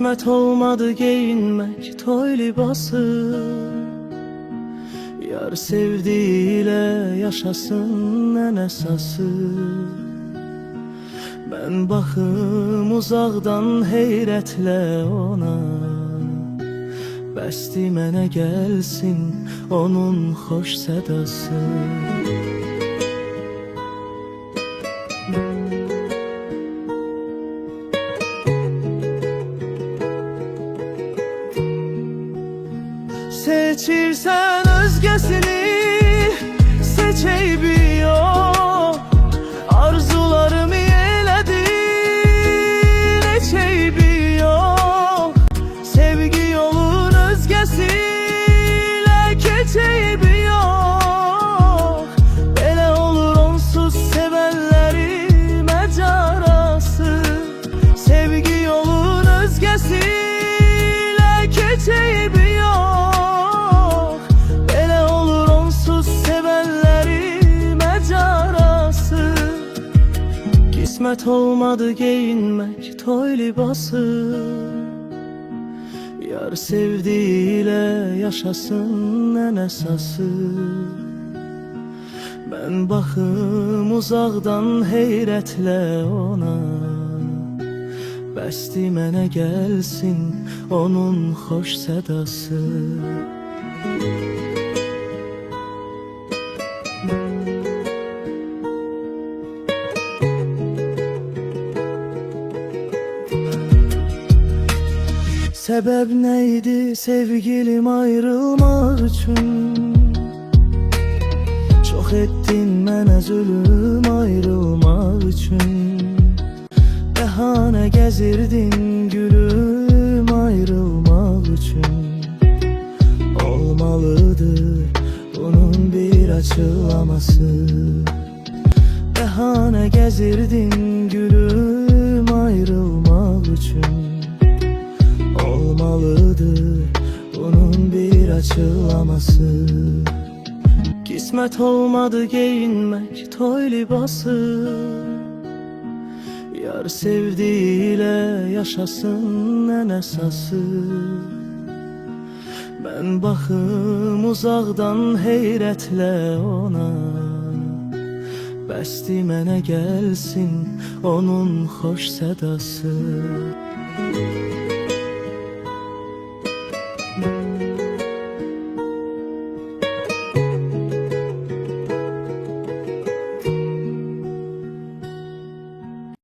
Qismət olmadı geyinmək toy libası, yar sevdiğiyle yaşasın ən əsası. Mən baxım uzaqdan heyrətlə ona, bəsdi mənə gəlsin onun xoş sədası. Seçirsən özgəsini, seçeybi yok. Arzularımı elədin, eçeybi yok. Sevgi yolun özgəsiyle keçeybi yok. Belə olur onsuz sevənlərin məcarası. Sevgi yolun özgəsiyle keçeybi yok. Qismət olmadı geyinmək toy libası, yar sevdiğiyle yaşasın ən əsası. Mən baxım uzaqdan heyrətlə ona, bəsdi mənə gəlsin onun xoş sədası. Sebep neydi sevgilim ayrılmak üçün? Çok ettin mənə zulüm ayrılmak üçün. Bəhanə gəzirdin gülüm ayrılmak üçün. Olmalıdır bunun bir açıklaması. Bəhanə gəzirdin gülüm ayrılmak üçün. Olmalıdır bunun bir açıklaması. Qismət olmadı geyinmək toy libası, yar sevdiğiyle yaşasın ən əsası. Mən baxım uzaqdan heyrətlə ona, bəsdi mənə gəlsin onun xoş sədası.